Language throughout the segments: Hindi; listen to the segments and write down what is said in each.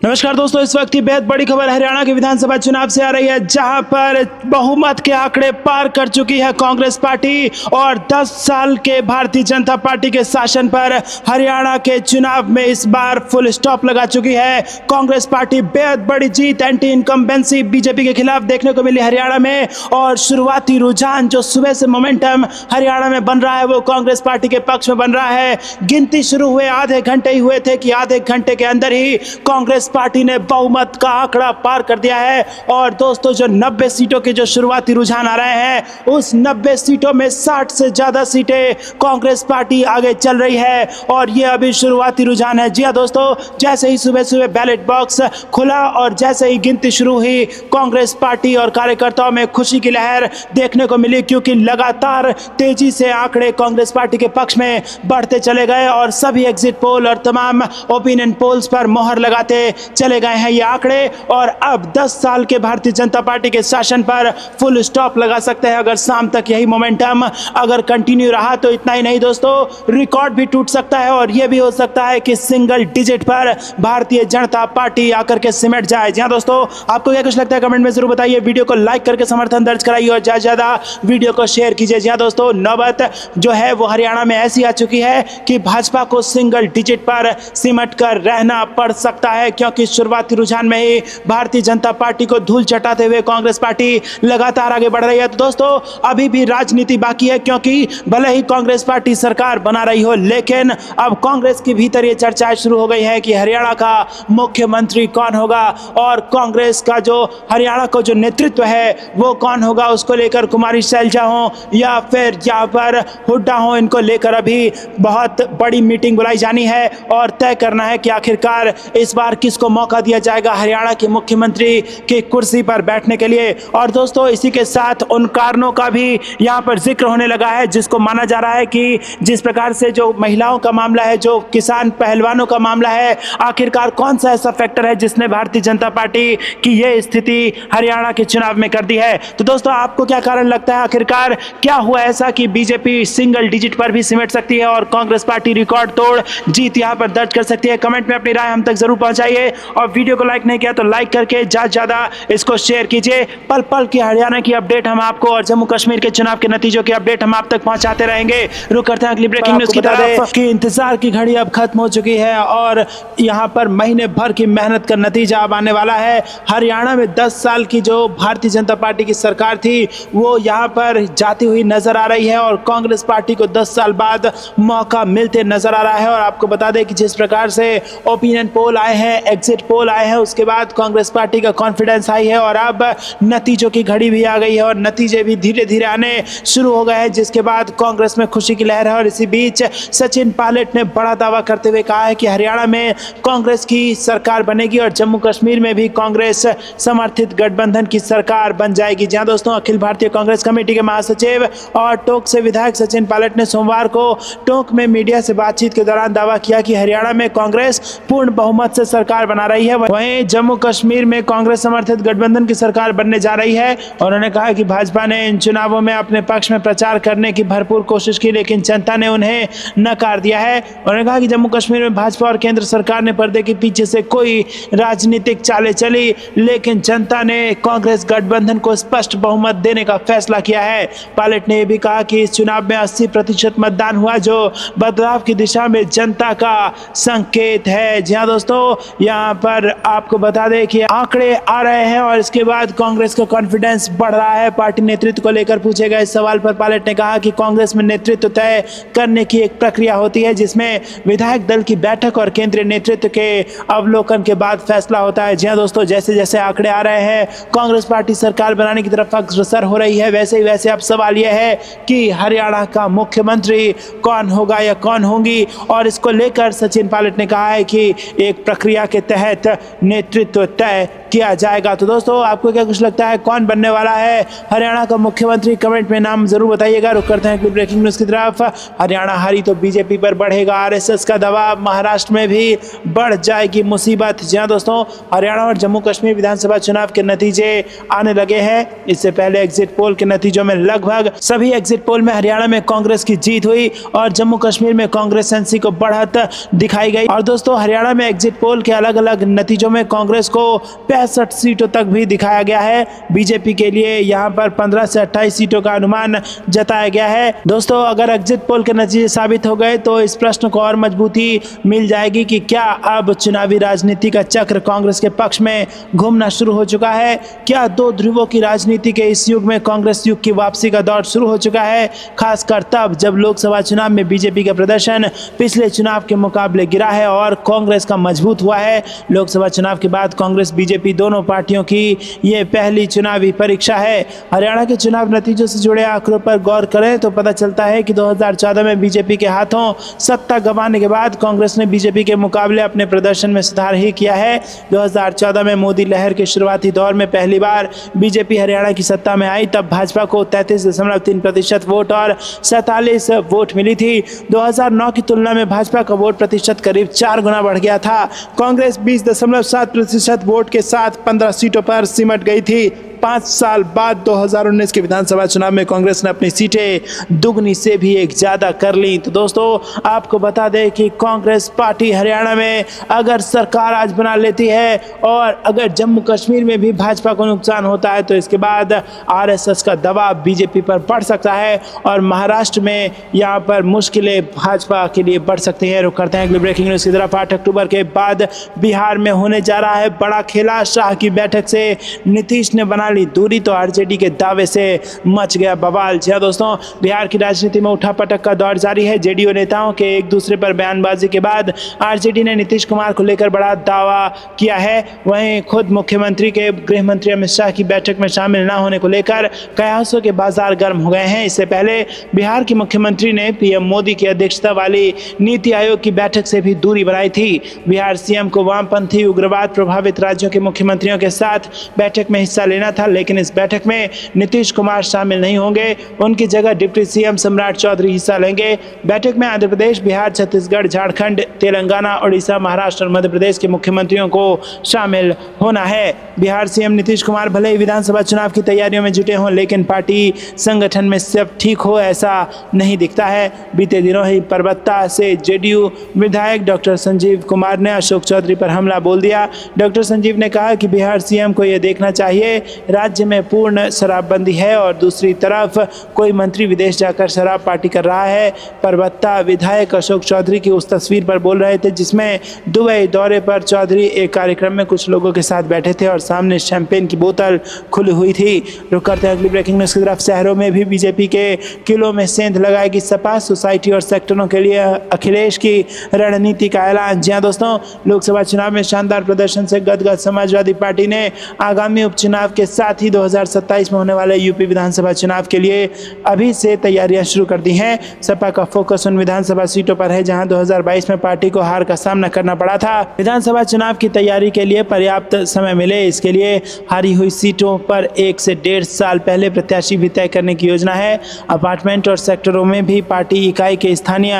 नमस्कार दोस्तों, इस वक्त की बेहद बड़ी खबर हरियाणा के विधानसभा चुनाव से आ रही है, जहां पर बहुमत के आंकड़े पार कर चुकी है कांग्रेस पार्टी और 10 साल के भारतीय जनता पार्टी के शासन पर हरियाणा के चुनाव में इस बार फुल स्टॉप लगा चुकी है। कांग्रेस पार्टी बेहद बड़ी जीत एंटी इनकम्बेंसी बीजेपी के खिलाफ देखने को मिली हरियाणा में, और शुरुआती रुझान जो सुबह से मोमेंटम हरियाणा में बन रहा है वो कांग्रेस पार्टी के पक्ष में बन रहा है। गिनती शुरू हुए आधे घंटे ही हुए थे कि आधे घंटे के अंदर ही कांग्रेस पार्टी ने बहुमत का आंकड़ा पार कर दिया है। और दोस्तों, जो 90 सीटों के जो शुरुआती रुझान आ रहे हैं, उस 90 सीटों में 60 से ज्यादा सीटें कांग्रेस पार्टी आगे चल रही है, और ये अभी शुरुआती रुझान है। जी हां दोस्तों, जैसे ही सुबह सुबह बैलेट बॉक्स खुला और जैसे ही गिनती शुरू हुई, कांग्रेस पार्टी और कार्यकर्ताओं में खुशी की लहर देखने को मिली, क्योंकि लगातार तेजी से आंकड़े कांग्रेस पार्टी के पक्ष में बढ़ते चले गए और सभी एग्जिट पोल और तमाम ओपिनियन पोल्स पर मोहर लगाते चले गए हैं ये आंकड़े। और अब 10 साल के भारतीय जनता पार्टी के शासन पर फुल स्टॉप लगा सकते हैं अगर शाम तक यही मोमेंटम अगर कंटिन्यू रहा तो। इतना ही नहीं दोस्तों, रिकॉर्ड भी टूट सकता है और यह भी हो सकता है कि सिंगल डिजिट पर भारतीय जनता पार्टी आकर के सिमट जाए। जी हां दोस्तों, आपको क्या कुछ लगता है कमेंट में जरूर बताइए। वीडियो को लाइक करके समर्थन दर्ज कराइए और ज्यादा ज्यादा वीडियो को शेयर कीजिए। जी हां दोस्तों, नौबत जो है वो हरियाणा में ऐसी आ चुकी है कि भाजपा को सिंगल डिजिट पर सिमट कर रहना पड़ सकता है, क्योंकि शुरुआती रुझान में ही भारतीय जनता पार्टी को धूल चटाते हुए कांग्रेस पार्टी लगातार आगे बढ़ रही है। तो दोस्तों, अभी भी राजनीति बाकी है, क्योंकि भले ही कांग्रेस पार्टी सरकार बना रही हो, लेकिन अब कांग्रेस के भीतर ये चर्चाएं शुरू हो गई है कि हरियाणा का मुख्यमंत्री कौन होगा और कांग्रेस का जो हरियाणा का जो नेतृत्व है वो कौन होगा। उसको लेकर कुमारी शैलजा हो या फिर यहाँ पर हुड्डा हो, इनको लेकर अभी बहुत बड़ी मीटिंग बुलाई जानी है और तय करना है कि आखिरकार इस बार किसको मौका दिया जाएगा हरियाणा के मुख्यमंत्री की कुर्सी पर बैठने के लिए। और दोस्तों, इसी के साथ उन कारणों का भी यहाँ पर जिक्र होने लगा है जिसको माना जा रहा है कि जिस प्रकार से जो महिलाओं का मामला है, जो किसान पहलवानों का मामला है, आखिरकार कौन सा ऐसा फैक्टर है जिसने भारतीय जनता पार्टी की ये स्थिति हरियाणा के चुनाव में कर दी है। तो दोस्तों, आपको क्या कारण लगता है, आखिरकार क्या हुआ ऐसा कि बीजेपी सिंगल डिजिट पर भी सिमट सकती है और कांग्रेस पार्टी रिकॉर्ड तोड़ जीत यहाँ पर दर्ज कर सकती है? कमेंट में अपनी राय हम तक जरूर पहुंचाइए और वीडियो को लाइक नहीं किया तो लाइक करके ज्यादा इसको शेयर कीजिए। पल पल की हरियाणा की अपडेट हम आपको और जम्मू कश्मीर के चुनाव के नतीजों की अपडेट हम आप तक पहुंचाते रहेंगे। रुक करते हैं अगली ब्रेकिंग न्यूज की तरफ कि इंतजार की घड़ी अब खत्म हो चुकी है और यहां पर महीने भर की मेहनत का नतीजा अब आने वाला है। हरियाणा में 10 साल की जो भारतीय जनता पार्टी की सरकार थी वो यहां पर जाती हुई नजर आ रही है और कांग्रेस पार्टी को 10 साल बाद मौका मिलते नजर आ रहा है। और आपको बता दें कि जिस प्रकार से ओपिनियन पोल आए हैं, एग्जिट पोल आए हैं, उसके बाद कांग्रेस पार्टी का कॉन्फिडेंस आई है और अब नतीजों की घड़ी भी आ गई है और नतीजे भी धीरे धीरे आने शुरू हो गए हैं, जिसके बाद कांग्रेस में खुशी की लहर है। और इसी बीच सचिन पायलट ने बड़ा दावा करते हुए कहा है कि हरियाणा में कांग्रेस की सरकार बनेगी और जम्मू कश्मीर में भी कांग्रेस समर्थित गठबंधन की सरकार बन जाएगी। जहां दोस्तों, अखिल भारतीय कांग्रेस कमेटी के महासचिव और टोंक से विधायक सचिन पायलट ने सोमवार को टोंक में मीडिया से बातचीत के दौरान दावा किया कि हरियाणा में कांग्रेस पूर्ण बहुमत से सरकार बना रही है, वहीं जम्मू कश्मीर में कांग्रेस समर्थित गठबंधन की सरकार बनने जा रही है। और उन्होंने कहा कि भाजपा ने इन चुनावों में अपने पक्ष में प्रचार करने की भरपूर कोशिश की, लेकिन जनता ने उन्हें नकार दिया है। उन्होंने कहा कि जम्मू कश्मीर में भाजपा और केंद्र सरकार ने पर्दे के पीछे से कोई राजनीतिक चालें चली, लेकिन जनता ने कांग्रेस गठबंधन को स्पष्ट बहुमत देने का फैसला किया है। पायलट ने यह भी कहा कि इस चुनाव में 80% मतदान हुआ, जो बदलाव की दिशा में जनता का संकेत है। जी हाँ दोस्तों, यहाँ पर आपको बता दें कि आंकड़े आ रहे हैं और इसके बाद कांग्रेस का कॉन्फिडेंस बढ़ रहा है। पार्टी नेतृत्व को लेकर पूछे गए सवाल पर पायलट ने कहा कि कांग्रेस में नेतृत्व तय करने की एक प्रक्रिया होती है, जिसमें विधायक दल की बैठक और केंद्रीय नेतृत्व के अवलोकन के बाद फैसला होता है। जी हाँ दोस्तों, जैसे जैसे आंकड़े आ रहे हैं कांग्रेस पार्टी सरकार बनाने की तरफ अग्रसर हो रही है, वैसे ही वैसे अब सवाल यह है कि हरियाणा का मुख्यमंत्री कौन होगा या कौन होंगी। और इसको लेकर सचिन पायलट ने कहा है कि एक प्रक्रिया के तहत नेतृत्व तय किया जाएगा। तो दोस्तों, आपको क्या कुछ लगता है, कौन बनने वाला है हरियाणा का मुख्यमंत्री? कमेंट में नाम जरूर बताइएगा। रुक करते हैं ब्रेकिंग न्यूज की तरफ। हरियाणा हारी तो बीजेपी पर बढ़ेगा आरएसएस का दबाव, महाराष्ट्र में भी बढ़ जाएगी मुसीबत। जी हां दोस्तों, हरियाणा और जम्मू कश्मीर विधानसभा चुनाव के नतीजे आने लगे हैं। इससे पहले एग्जिट पोल के नतीजों में लगभग सभी एग्जिट पोल में हरियाणा में कांग्रेस की जीत हुई और जम्मू कश्मीर में कांग्रेस एनसी को बढ़त दिखाई गई। और दोस्तों, हरियाणा में एग्जिट पोल के अलग अलग अलग नतीजों में कांग्रेस को 65 सीटों तक भी दिखाया गया है। बीजेपी के लिए यहां पर 15 से 28 सीटों का अनुमान जताया गया है। दोस्तों, अगर एग्जिट पोल के नतीजे साबित हो गए तो इस प्रश्न को और मजबूती मिल जाएगी कि क्या अब चुनावी राजनीति का चक्र कांग्रेस के पक्ष में घूमना शुरू हो चुका है। क्या दो ध्रुवों की राजनीति के इस युग में कांग्रेस युग की वापसी का दौर शुरू हो चुका है, खासकर तब जब लोकसभा चुनाव में बीजेपी का प्रदर्शन पिछले चुनाव के मुकाबले गिरा है और कांग्रेस का मजबूत हुआ है। लोकसभा चुनाव के बाद कांग्रेस बीजेपी दोनों पार्टियों की ये पहली चुनावी परीक्षा है। हरियाणा के चुनाव नतीजों से जुड़े आंकड़ों पर गौर करें तो पता चलता है कि 2014 में बीजेपी के हाथों सत्ता गंवाने के बाद कांग्रेस ने बीजेपी के मुकाबले अपने प्रदर्शन में सुधार ही किया है। 2014 में मोदी लहर के शुरुआती दौर में पहली बार बीजेपी हरियाणा की सत्ता में आई, तब भाजपा को 33.3% वोट और 47 वोट मिली थी। 2009 की तुलना में भाजपा का वोट प्रतिशत करीब 4 गुना बढ़ गया था। कांग्रेस 20.7% वोट के साथ 15 सीटों पर सिमट गई थी। 5 साल बाद 2019 के विधानसभा चुनाव में कांग्रेस ने अपनी सीटें दुगनी से भी एक ज़्यादा कर ली। तो दोस्तों, आपको बता दें कि कांग्रेस पार्टी हरियाणा में अगर सरकार आज बना लेती है और अगर जम्मू कश्मीर में भी भाजपा को नुकसान होता है तो इसके बाद आरएसएस का दबाव बीजेपी पर बढ़ सकता है और महाराष्ट्र में यहाँ पर मुश्किलें भाजपा के लिए बढ़ सकती हैं। रुक करते हैं अगली ब्रेकिंग न्यूज़ की तरफ। 8 अक्टूबर के बाद बिहार में होने जा रहा है बड़ा खेला। शाह की बैठक से नीतीश ने बना ली दूरी तो आरजेडी के दावे से मच गया बवाल। जी हां दोस्तों, बिहार की राजनीति में उठापटक का दौर जारी है। जेडीयू नेताओं के एक दूसरे पर बयानबाजी के बाद आरजेडी ने नीतीश कुमार को लेकर बड़ा दावा किया है। वहीं खुद मुख्यमंत्री के गृह मंत्री अमित शाह की बैठक में शामिल न होने को लेकर कयासों के बाजार गर्म हो गए हैं। इससे पहले बिहार के मुख्यमंत्री ने पीएम मोदी की अध्यक्षता वाली नीति आयोग की बैठक से भी दूरी बनाई थी। बिहार सीएम को वामपंथी उग्रवाद प्रभावित राज्यों के मुख्यमंत्रियों के साथ बैठक में हिस्सा लेना था, लेकिन इस बैठक में नीतीश कुमार शामिल नहीं होंगे। उनकी जगह डिप्टी सीएम सम्राट चौधरी हिस्सा लेंगे। बैठक में आंध्र प्रदेश, बिहार, छत्तीसगढ़, झारखंड, तेलंगाना, ओडिशा, महाराष्ट्र और मध्य प्रदेश के मुख्यमंत्रियों को शामिल होना है। बिहार सीएम नीतीश कुमार भले ही विधानसभा चुनाव की तैयारियों में जुटे हों, लेकिन पार्टी संगठन में सब ठीक हो ऐसा नहीं दिखता है। बीते दिनों ही परबत्ता से जेडीयू विधायक डॉक्टर संजीव कुमार ने अशोक चौधरी पर हमला बोल दिया। डॉक्टर संजीव ने कहा कि बिहार सीएम को यह देखना चाहिए राज्य में पूर्ण शराबबंदी है और दूसरी तरफ कोई मंत्री विदेश जाकर शराब पार्टी कर रहा है। परबत्ता विधायक अशोक चौधरी की उस तस्वीर पर बोल रहे थे जिसमें दुबई दौरे पर चौधरी एक कार्यक्रम में कुछ लोगों के साथ बैठे थे और सामने शैंपेन की बोतल खुली हुई थी। रुक करते हैं अगली ब्रेकिंग न्यूज़ की तरफ। शहरों में भी बीजेपी के किलों में सेंध लगाएगी सपा। सोसाइटी और सेक्टरों के लिए अखिलेश की रणनीति का ऐलान। जी हां दोस्तों, लोकसभा चुनाव में शानदार प्रदर्शन से गदगद समाजवादी पार्टी ने आगामी उपचुनाव के साथ ही 2027 में होने वाले यूपी विधानसभा चुनाव के लिए अभी से तैयारियां शुरू कर दी हैं। सपा का फोकस उन विधानसभा सीटों पर है जहां 2022 में पार्टी को हार का सामना करना पड़ा था। विधानसभा चुनाव की तैयारी के लिए पर्याप्त समय मिले, इसके लिए हारी हुई सीटों पर 1 से 1.5 साल पहले प्रत्याशी भी तय करने की योजना है। अपार्टमेंट और सेक्टरों में भी पार्टी इकाई के स्थानीय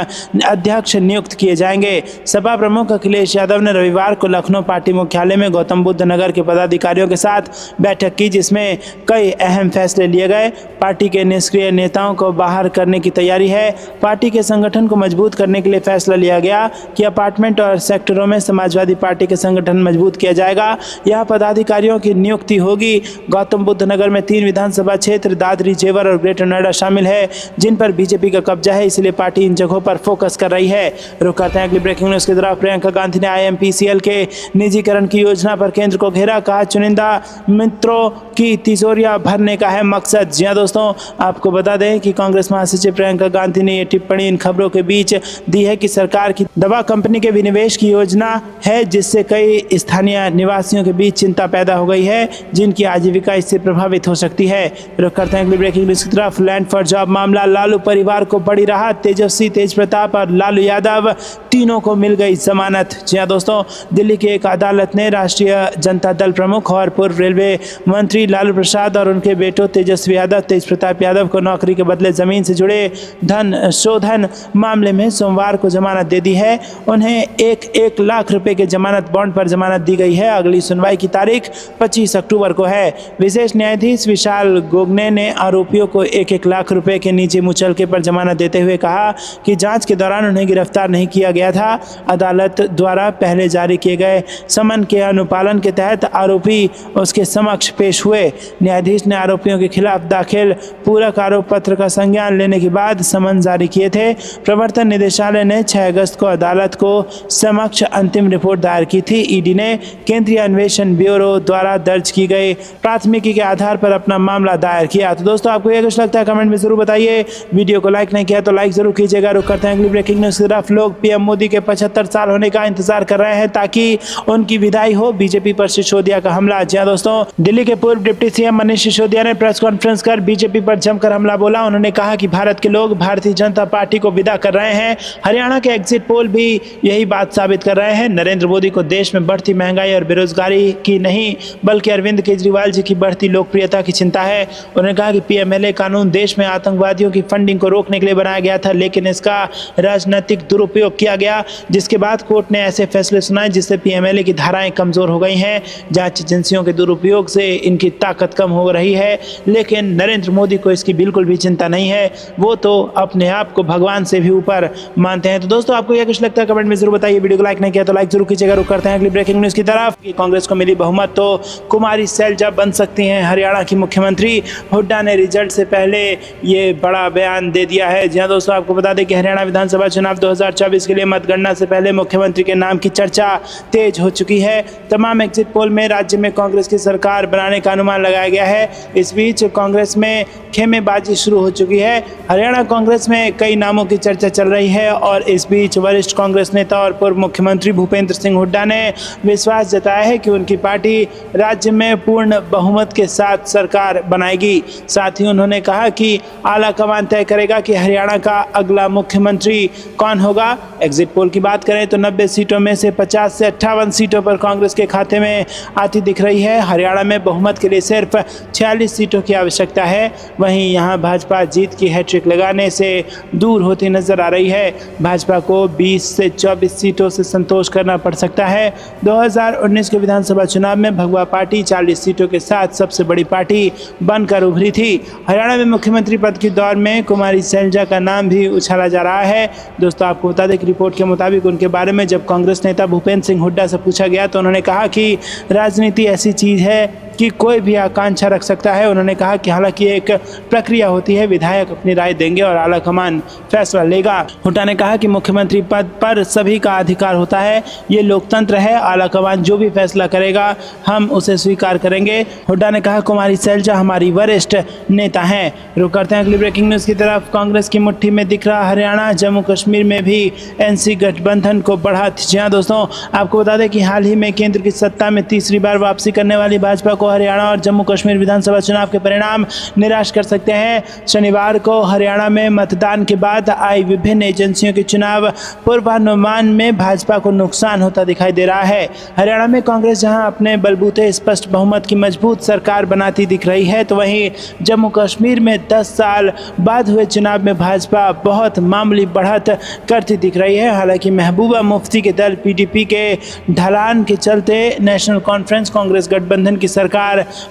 अध्यक्ष नियुक्त किए जाएंगे। सपा प्रमुख अखिलेश यादव ने रविवार को लखनऊ पार्टी मुख्यालय में गौतम बुद्ध नगर के पदाधिकारियों के साथ बैठक की, जिसमें कई अहम फैसले लिए गए। पार्टी के निष्क्रिय नेताओं को बाहर करने की तैयारी है। पार्टी के संगठन को मजबूत करने के लिए फैसला लिया गया कि अपार्टमेंट और सेक्टरों में समाजवादी पार्टी के संगठन मजबूत किया जाएगा। यह पदाधिकारियों की नियुक्ति होगी। गौतम बुद्ध नगर में 3 विधानसभा क्षेत्र दादरी, जेवर और ग्रेटर नोएडा शामिल है जिन पर बीजेपी का कब्जा है, इसलिए पार्टी इन जगहों पर फोकस कर रही है। रुक करते हैं अगली ब्रेकिंग न्यूज़ की तरफ। प्रियंका गांधी ने IMPCL के निजीकरण की योजना पर केंद्र को घेरा। कहा चुनिंदा मित्रों की तिजोरियां भरने का है मकसद। जी हां दोस्तों, आपको बता दें कि कांग्रेस महासचिव प्रियंका गांधी ने ये टिप्पणी इन खबरों के बीच दी है कि सरकार की दवा कंपनी के विनिवेश की योजना है, जिससे कई स्थानीय निवासियों के बीच चिंता पैदा हो गई है जिनकी आजीविका इससे प्रभावित हो सकती है। रुक करते हैं अगली ब्रेकिंग न्यूज़ की तरफ। लैंड फॉर जॉब मामला, लालू परिवार को बड़ी राहत। तेजस्वी, तेज प्रताप और लालू यादव तीनों को मिल गई जमानत। जी हां दोस्तों, दिल्ली की एक अदालत ने राष्ट्रीय जनता दल प्रमुख और पूर्व रेलवे मंत्री मंत्री लालू प्रसाद और उनके बेटों तेजस्वी यादव, तेज प्रताप यादव को नौकरी के बदले जमीन से जुड़े धन शोधन मामले में सोमवार को जमानत दे दी है। उन्हें 1 लाख रुपए के जमानत बॉन्ड पर जमानत दी गई है। अगली सुनवाई की तारीख 25 अक्टूबर को है। विशेष न्यायाधीश विशाल गोगने ने आरोपियों को 1 लाख रुपए के नीचे मुचलके पर जमानत देते हुए कहा कि जांच के दौरान उन्हें गिरफ्तार नहीं किया गया था। अदालत द्वारा पहले जारी किए गए समन के अनुपालन के तहत आरोपी उसके समक्ष पेश हुए। न्यायाधीश ने आरोपियों के खिलाफ दाखिल पूरक आरोप पत्र का संज्ञान लेने के बाद समन जारी किए थे। प्रवर्तन निदेशालय ने 6 अगस्त को अदालत को समक्ष अंतिम रिपोर्ट दायर की थी। ईडी ने केंद्रीय अन्वेषण ब्यूरो द्वारा दर्ज की गई प्राथमिकी के आधार पर अपना मामला दायर किया। तो दोस्तों, आपको यह कुछ लगता है कमेंट में जरूर बताइए। वीडियो को लाइक नहीं किया तो लाइक जरूर कीजिएगा। रुक करते हैं अगली ब्रेकिंग न्यूज की तरफ। लोग पीएम मोदी के 75 साल होने का इंतजार कर रहे हैं ताकि उनकी विदाई हो। बीजेपी पर सिसोदिया का हमला। जी हां दोस्तों, दिल्ली के पूर्व डिप्टी सीएम मनीष सिसोदिया ने प्रेस कॉन्फ्रेंस कर बीजेपी पर जमकर हमला बोला। उन्होंने कहा कि भारत के लोग भारतीय जनता पार्टी को विदा कर रहे हैं। हरियाणा के एग्जिट पोल भी यही बात साबित कर रहे हैं। नरेंद्र मोदी को देश में बढ़ती महंगाई और बेरोजगारी की नहीं बल्कि अरविंद केजरीवाल जी की बढ़ती लोकप्रियता की चिंता है। उन्होंने कहा कि पीएमएलए कानून देश में आतंकवादियों की फंडिंग को रोकने के लिए बनाया गया था, लेकिन इसका राजनीतिक दुरुपयोग किया गया, जिसके बाद कोर्ट ने ऐसे फैसले सुनाए जिससे पीएमएलए की धाराएं कमजोर हो गई हैं। जांच एजेंसियों के दुरुपयोग से इनकी ताकत कम हो रही है, लेकिन नरेंद्र मोदी को इसकी बिल्कुल भी चिंता नहीं है। वो तो अपने आप को भगवान से भी ऊपर मानते हैं। तो दोस्तों, आपको यह कुछ लगता है कमेंट में जरूर बताइए। वीडियो को लाइक नहीं किया तो लाइक जरूर कीजिएगा। रुक करते हैं अगली ब्रेकिंग न्यूज की तरफ। कांग्रेस को मिली बहुमत तो कुमारी सैलजा बन सकती हैं हरियाणा की मुख्यमंत्री। हुड्डा ने रिजल्ट से पहले ये बड़ा बयान दे दिया है। जहां दोस्तों, आपको बता दें कि हरियाणा विधानसभा चुनाव 2024 के लिए मतगणना से पहले मुख्यमंत्री के नाम की चर्चा तेज हो चुकी है। तमाम एग्जिट पोल में राज्य में कांग्रेस की सरकार बनाने का अनुमान लगाया गया है। इस बीच कांग्रेस में खेमेबाजी शुरू हो चुकी है। हरियाणा कांग्रेस में कई नामों की चर्चा चल रही है और इस बीच वरिष्ठ कांग्रेस नेता और पूर्व मुख्यमंत्री भूपेंद्र सिंह हुड्डा ने विश्वास जताया है कि उनकी पार्टी राज्य में पूर्ण बहुमत के साथ सरकार बनाएगी। साथ ही उन्होंने कहा कि आला कमान तय करेगा कि हरियाणा का अगला मुख्यमंत्री कौन होगा। एग्जिट पोल की बात करें तो 90 सीटों में से 50 से 58 सीटों पर कांग्रेस के खाते में आती दिख रही है। हरियाणा में बहुमत के लिए सिर्फ 46 सीटों की आवश्यकता है। वहीं यहां भाजपा जीत की हैट्रिक लगाने से दूर होती नजर आ रही है। भाजपा को 20 से 24 सीटों से संतोष करना पड़ सकता है। 2019 के विधानसभा चुनाव में भगवा पार्टी 40 सीटों के साथ सबसे बड़ी पार्टी बनकर उभरी थी। हरियाणा में मुख्यमंत्री पद की दौड़ में कुमारी सैलजा का नाम भी उछाला जा रहा है। दोस्तों, आपको बता दें कि रिपोर्ट के मुताबिक उनके बारे में जब कांग्रेस नेता भूपेंद्र सिंह हुड्डा से पूछा गया तो उन्होंने कहा कि राजनीति ऐसी चीज़ है कि कोई भी आकांक्षा रख सकता है। उन्होंने कहा कि हालांकि एक प्रक्रिया होती है, विधायक अपनी राय देंगे और आला कमान फैसला लेगा। हुड्डा ने कहा कि मुख्यमंत्री पद पर सभी का अधिकार होता है, ये लोकतंत्र है, आला कमान जो भी फैसला करेगा हम उसे स्वीकार करेंगे। हुड्डा ने कहा कुमारी सैलजा हमारी वरिष्ठ नेता हैं। रुक करते हैं अगली ब्रेकिंग न्यूज की तरफ। कांग्रेस की मुट्ठी में दिख रहा हरियाणा। जम्मू कश्मीर में भी एनसी गठबंधन को बढ़ा। जी हाँ दोस्तों, आपको बता दें कि हाल ही में केंद्र की सत्ता में तीसरी बार वापसी करने वाली भाजपा को हरियाणा और जम्मू कश्मीर विधानसभा चुनाव के परिणाम निराश कर सकते हैं। शनिवार को हरियाणा में मतदान के बाद आई विभिन्न एजेंसियों के चुनाव पूर्वानुमान में भाजपा को नुकसान होता दिखाई दे रहा है। हरियाणा में कांग्रेस जहां अपने बलबूते स्पष्ट बहुमत की मजबूत सरकार बनाती दिख रही है, तो वहीं जम्मू कश्मीर में 10 साल बाद हुए चुनाव में भाजपा बहुत मामूली बढ़त करती दिख रही है। हालांकि महबूबा मुफ्ती के दल पीडीपी के ढलान के चलते नेशनल कॉन्फ्रेंस कांग्रेस गठबंधन की सरकार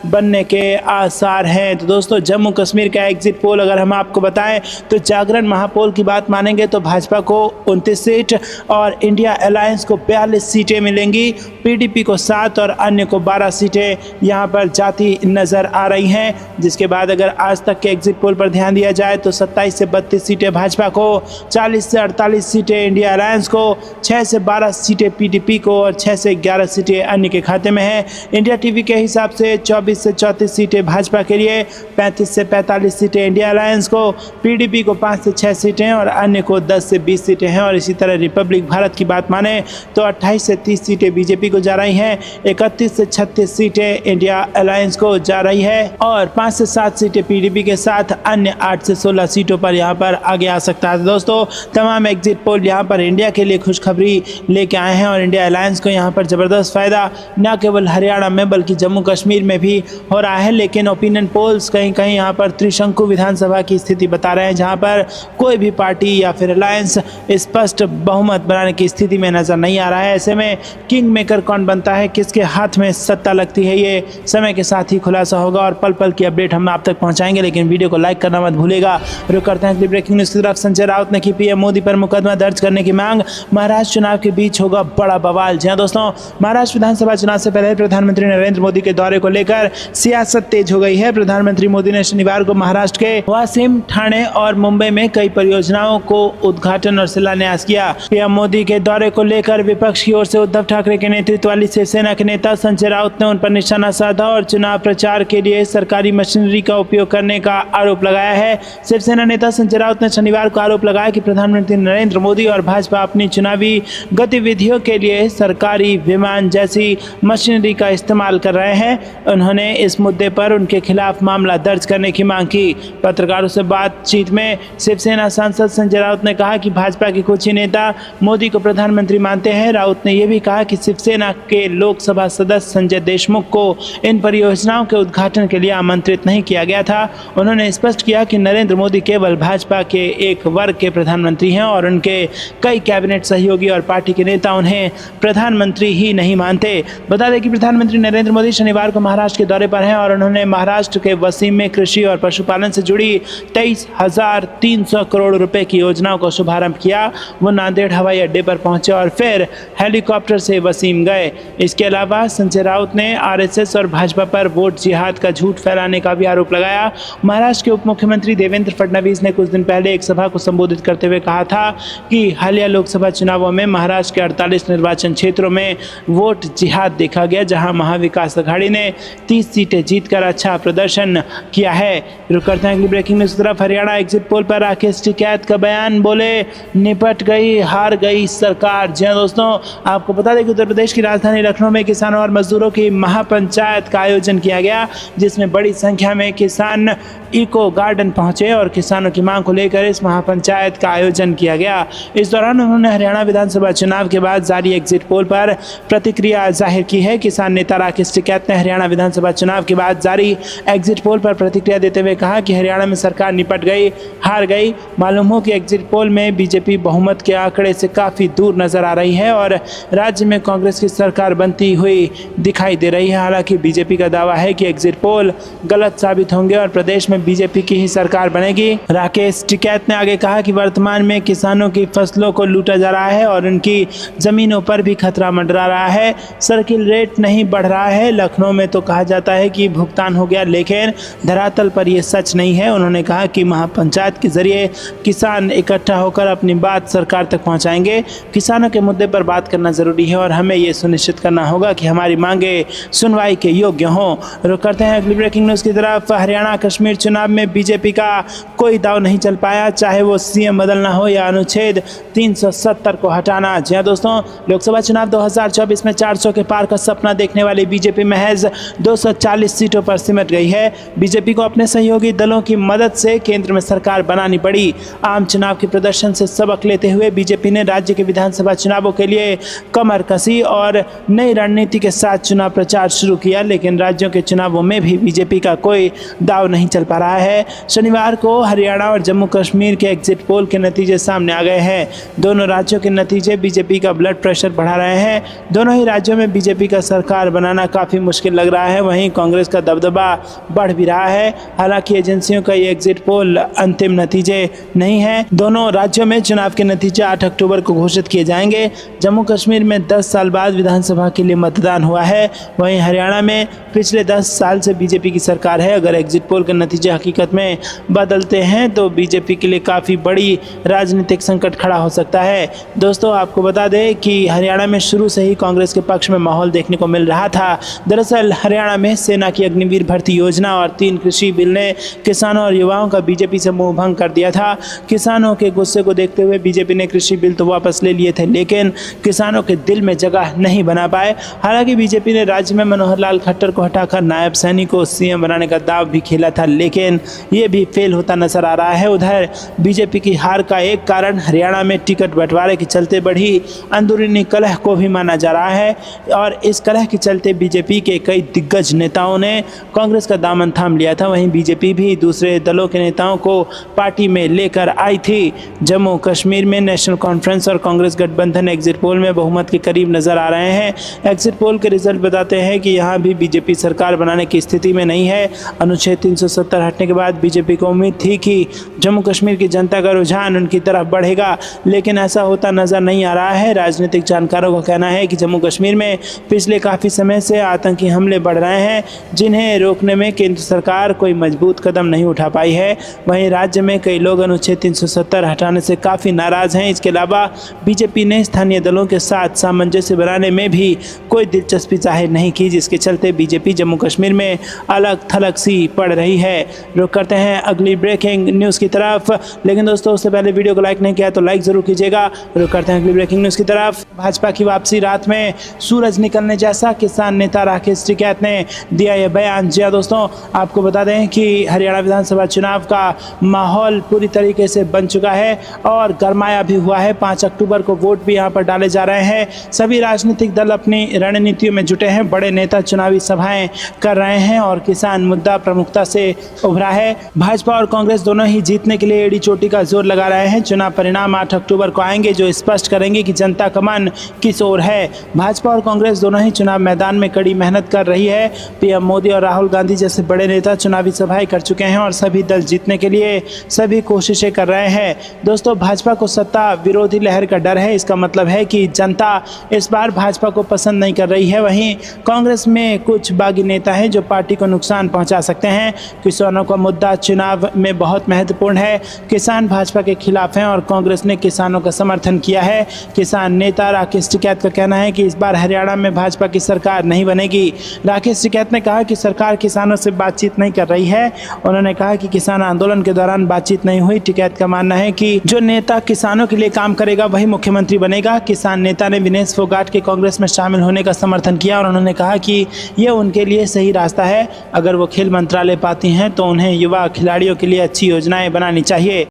बनने के आसार हैं। तो दोस्तों, जम्मू कश्मीर का एग्जिट पोल अगर हम आपको बताएं तो जागरण महापोल की बात मानेंगे तो भाजपा को 29 सीट और इंडिया अलायंस को 42 सीटें मिलेंगी। पीडीपी को 7 और अन्य को 12 सीटें यहां पर जाती नजर आ रही हैं। जिसके बाद अगर आज तक के एग्जिट पोल पर ध्यान दिया जाए तो 27 से 32 सीटें भाजपा को, 40 से 48 सीटें इंडिया अलायंस को, 6 से 12 सीटें पीडीपी को और 6 से 11 सीटें अन्य के खाते में हैं। इंडिया टीवी के हिसाब से 24 से 34 सीटें भाजपा के लिए, 35 से 45 सीटें इंडिया अलायंस को, पीडीपी को 5 से 6 सीटें और अन्य को 10 से 20 सीटें हैं। और इसी तरह रिपब्लिक भारत की बात माने तो 28 से 30 सीटें बीजेपी को जा रही हैं, 31 से 36 सीटें इंडिया अलायंस को जा रही है और 5 से 7 सीटें पीडीपी के साथ अन्य 8 से 16 सीटों पर यहाँ पर आगे आ सकता है। दोस्तों, तमाम एग्जिट पोल यहाँ पर इंडिया के लिए खुशखबरी लेके आए हैं और इंडिया अलायंस को यहाँ पर जबरदस्त फायदा न केवल हरियाणा में बल्कि जम्मू कश्मीर कश्मीर में भी हो रहा है। लेकिन ओपिनियन पोल्स कहीं कहीं यहाँ पर त्रिशंकु विधानसभा की स्थिति बता रहे हैं, जहाँ पर कोई भी पार्टी या फिर अलायंस स्पष्ट बहुमत बनाने की स्थिति में नजर नहीं आ रहा है। ऐसे में किंग मेकर कौन बनता है, किसके हाथ में सत्ता लगती है, ये समय के साथ ही खुलासा होगा और पल पल की अपडेट हम आप तक पहुंचाएंगे। लेकिन वीडियो को लाइक करना मत भूलेगा। रुक करते हैं अगली ब्रेकिंग न्यूज की तरफ। संजय राउत ने की पीएम मोदी पर मुकदमा दर्ज करने की मांग। महाराष्ट्र चुनाव के बीच होगा बड़ा बवाल। जी हां दोस्तों, महाराष्ट्र विधानसभा चुनाव से पहले प्रधानमंत्री नरेंद्र मोदी के दौरे को लेकर सियासत तेज हो गई है। प्रधानमंत्री मोदी ने शनिवार को महाराष्ट्र के वाशिम, ठाणे और मुंबई में कई परियोजनाओं को उद्घाटन और शिलान्यास किया। पीएम मोदी के दौरे को लेकर विपक्ष की ओर से उद्धव ठाकरे के नेतृत्व वाली शिवसेना के नेता संजय राउत ने उन पर निशाना साधा और चुनाव प्रचार के लिए सरकारी मशीनरी का उपयोग करने का आरोप लगाया है। शिवसेना नेता संजय राउत ने शनिवार को आरोप लगाया कि प्रधानमंत्री नरेंद्र मोदी और भाजपा अपनी चुनावी गतिविधियों के लिए सरकारी विमान जैसी मशीनरी का इस्तेमाल कर रहे हैं। उन्होंने इस मुद्दे पर उनके खिलाफ मामला दर्ज करने की मांग की। पत्रकारों से बातचीत में शिवसेना सांसद संजय राउत ने कहा कि भाजपा के कुछ ही नेता मोदी को प्रधानमंत्री मानते हैं। राउत ने यह भी कहा कि शिवसेना के लोकसभा सदस्य संजय देशमुख को इन परियोजनाओं के उद्घाटन के लिए आमंत्रित नहीं किया गया था। उन्होंने स्पष्ट किया कि नरेंद्र मोदी केवल भाजपा के एक वर्ग के प्रधानमंत्री हैं और उनके कई कैबिनेट सहयोगी और पार्टी के नेता उन्हें प्रधानमंत्री ही नहीं मानते। बता दें कि प्रधानमंत्री नरेंद्र मोदी शनिवार को महाराष्ट्र के दौरे पर हैं और उन्होंने महाराष्ट्र के वसीम में कृषि और पशुपालन से जुड़ी 23,300 करोड़ रुपए की योजनाओं का शुभारंभ किया। वो नांदेड़ हवाई अड्डे पर पहुंचे और फिर हेलीकॉप्टर से वसीम गए। इसके अलावा संजय राउत ने आरएसएस और भाजपा पर वोट जिहाद का झूठ फैलाने का भी आरोप लगाया। महाराष्ट्र के उप मुख्यमंत्री देवेंद्र फडणवीस ने कुछ दिन पहले एक सभा को संबोधित करते हुए कहा था कि हालिया लोकसभा चुनावों में महाराष्ट्र के 48 निर्वाचन क्षेत्रों में वोट जिहाद देखा गया, जहां महाविकास अघाड़ी ने 30 सीटें जीतकर अच्छा प्रदर्शन किया है। रुक करते हैं अगली ब्रेकिंग न्यूज की तरफ। हरियाणा एग्जिट पोल पर राकेश टिकैत का बयान, बोले निपट गई, हार गई सरकार। जी हां दोस्तों, आपको बता दें कि उत्तर प्रदेश की राजधानी लखनऊ में किसानों और मजदूरों की महापंचायत का आयोजन किया गया, जिसमें बड़ी संख्या में किसान इको गार्डन पहुंचे और किसानों की मांग को लेकर इस महापंचायत का आयोजन किया गया। इस दौरान उन्होंने हरियाणा विधानसभा चुनाव के बाद जारी एग्जिट पोल पर प्रतिक्रिया जाहिर की है। किसान नेता राकेश टिकैत ने हरियाणा विधानसभा चुनाव के बाद जारी एग्जिट पोल पर प्रतिक्रिया देते हुए कहा कि हरियाणा में सरकार निपट गई, हार गई। मालूम हो कि एग्जिट पोल में बीजेपी बहुमत के आंकड़े से काफी दूर नजर आ रही है और राज्य में कांग्रेस की सरकार बनती हुई दिखाई दे रही है। हालांकि बीजेपी का दावा है कि एग्जिट पोल गलत साबित होंगे और प्रदेश में बीजेपी की ही सरकार बनेगी। राकेश टिकैत ने आगे कहा कि वर्तमान में किसानों की फसलों को लूटा जा रहा है और उनकी जमीनों पर भी खतरा मंडरा रहा है। सर्किल रेट नहीं बढ़ रहा है। लखनऊ में तो कहा जाता है कि भुगतान हो गया, लेकिन धरातल पर यह सच नहीं है। उन्होंने कहा कि महापंचायत के जरिए किसान इकट्ठा होकर अपनी बात सरकार तक पहुंचाएंगे। किसानों के मुद्दे पर बात करना जरूरी है और हमें यह सुनिश्चित करना होगा कि हमारी मांगे सुनवाई के योग्य हों। रुक करते हैं अगली ब्रेकिंग न्यूज की तरफ। हरियाणा कश्मीर चुनाव में बीजेपी का कोई दाव नहीं चल पाया, चाहे वो सीएम बदलना हो या अनुच्छेद 370 को हटाना। जी हां दोस्तों, लोकसभा चुनाव 2024 में 400 के पार का सपना देखने वाली बीजेपी महज 240 सीटों पर सिमट गई है। बीजेपी को अपने सहयोगी दलों की मदद से केंद्र में सरकार बनानी पड़ी। आम चुनाव के प्रदर्शन से सबक लेते हुए बीजेपी ने राज्य के विधानसभा चुनावों के लिए कमर कसी और नई रणनीति के साथ चुनाव प्रचार शुरू किया, लेकिन राज्यों के चुनावों में भी बीजेपी का कोई दाव नहीं चल पा रहा है। शनिवार को हरियाणा और जम्मू कश्मीर के एग्जिट पोल के नतीजे सामने आ गए हैं। दोनों राज्यों के नतीजे बीजेपी का ब्लड प्रेशर बढ़ा रहे हैं। दोनों ही राज्यों में बीजेपी का सरकार बनाना काफी मुश्किल लग रहा है। वहीं कांग्रेस का दबदबा बढ़ भी रहा है। हालांकि एजेंसियों का ये एग्जिट पोल अंतिम नतीजे नहीं है। दोनों राज्यों में चुनाव के नतीजे 8 अक्टूबर को घोषित किए जाएंगे। जम्मू कश्मीर में 10 साल बाद विधानसभा के लिए मतदान हुआ है। वहीं हरियाणा में पिछले 10 साल से बीजेपी की सरकार है। अगर एग्जिट पोल के नतीजे हकीकत में बदलते हैं तो बीजेपी के लिए काफ़ी बड़ी राजनीतिक संकट खड़ा हो सकता है। दोस्तों, आपको बता दें कि हरियाणा में शुरू से ही कांग्रेस के पक्ष में माहौल देखने को मिल रहा था। दरअसल हरियाणा में सेना की अग्निवीर भर्ती योजना और 3 कृषि बिल ने किसानों और युवाओं का बीजेपी से मोह भंग कर दिया था। किसानों के गुस्से को देखते हुए बीजेपी ने कृषि बिल तो वापस ले लिए थे, लेकिन किसानों के दिल में जगह नहीं बना पाए। हालांकि बीजेपी ने राज्य में मनोहर लाल खट्टर को हटाकर नायब सैनी को सीएम बनाने का दाव भी खेला था, लेकिन ये भी फेल होता नजर आ रहा है। उधर बीजेपी की हार का एक कारण हरियाणा में टिकट बंटवारे के चलते बढ़ी अंदरूनी कलह को भी माना जा रहा है और इस कलह के चलते बीजेपी के कई दिग्गज नेताओं ने कांग्रेस का दामन थाम लिया था, वहीं बीजेपी भी दूसरे दलों के नेताओं को पार्टी में लेकर आई थी। जम्मू कश्मीर में नेशनल कॉन्फ्रेंस और कांग्रेस गठबंधन एग्जिट पोल में बहुमत के करीब नजर आ रहे हैं। एग्जिट पोल के रिजल्ट बताते हैं कि यहाँ भी बीजेपी सरकार बनाने की स्थिति में नहीं है। अनुच्छेद 370 हटने के बाद बीजेपी को उम्मीद थी कि जम्मू कश्मीर की जनता का रुझान उनकी तरफ बढ़ेगा, लेकिन ऐसा होता नजर नहीं आ रहा है। राजनीतिक जानकारों का कहना है कि जम्मू कश्मीर में पिछले काफ़ी समय से आतंकी हमले बढ़ रहे हैं, जिन्हें रोकने में केंद्र सरकार कोई मजबूत कदम नहीं उठा पाई है। वहीं राज्य में कई लोग अनुच्छेद 370 हटाने से काफ़ी नाराज़ हैं। इसके अलावा बीजेपी ने स्थानीय दलों के साथ सामंजस्य बनाने में भी कोई दिलचस्पी जाहिर नहीं की, जिसके चलते बीजेपी जम्मू कश्मीर में अलग थलग सी पड़ रही है। रुक करते हैं अगली ब्रेकिंग न्यूज़ की तरफ, लेकिन दोस्तों उससे पहले वीडियो को लाइक नहीं किया तो लाइक ज़रूर कीजिएगा। रुक करते हैं अगली ब्रेकिंग न्यूज़ की तरफ। भाजपा की वापसी रात में सूरज निकलने जैसा, किसान नेता राकेश टिकैत ने दिया यह बयान। जी दोस्तों, आपको बता दें कि हरियाणा विधानसभा चुनाव का माहौल पूरी तरीके से बन चुका है और गरमाया भी हुआ है। 5 अक्टूबर को वोट भी यहाँ पर डाले जा रहे हैं। सभी राजनीतिक दल अपनी रणनीतियों में जुटे हैं, बड़े नेता चुनावी सभाएं कर रहे हैं और किसान मुद्दा प्रमुखता से उभरा है। भाजपा और कांग्रेस दोनों ही जीतने के लिए एड़ी चोटी का जोर लगा रहे हैं। चुनाव परिणाम 8 अक्टूबर को आएंगे, जो स्पष्ट करेंगे कि जनता का मन किस ओर है। भाजपा और कांग्रेस दोनों ही चुनाव मैदान में कड़ी मेहनत कर रही है। पीएम मोदी और राहुल गांधी जैसे बड़े नेता चुनावी सभाएं कर चुके हैं और सभी दल जीतने के लिए सभी कोशिशें कर रहे हैं। दोस्तों, भाजपा को सत्ता विरोधी लहर का डर है। इसका मतलब है कि जनता इस बार भाजपा को पसंद नहीं कर रही है। वहीं कांग्रेस में कुछ बागी नेता हैं जो पार्टी को नुकसान पहुंचा सकते हैं। किसानों का मुद्दा चुनाव में बहुत महत्वपूर्ण है। किसान भाजपा के खिलाफ हैं और कांग्रेस ने किसानों का समर्थन किया है। किसान नेता राकेश टिकैत का कहना है कि इस बार हरियाणा में भाजपा की सरकार नहीं बनेगी। राकेश टिकैत ने कहा कि सरकार किसानों से बातचीत नहीं कर रही है। उन्होंने कहा कि किसान आंदोलन के दौरान बातचीत नहीं हुई। टिकैत का मानना है कि जो नेता किसानों के लिए काम करेगा वही मुख्यमंत्री बनेगा। किसान नेता ने विनेश फोगाट के कांग्रेस में शामिल होने का समर्थन किया और उन्होंने कहा कि यह उनके लिए सही रास्ता है। अगर वो खेल मंत्रालय पाती हैं तो उन्हें युवा खिलाड़ियों के लिए अच्छी योजनाएं बनानी चाहिए।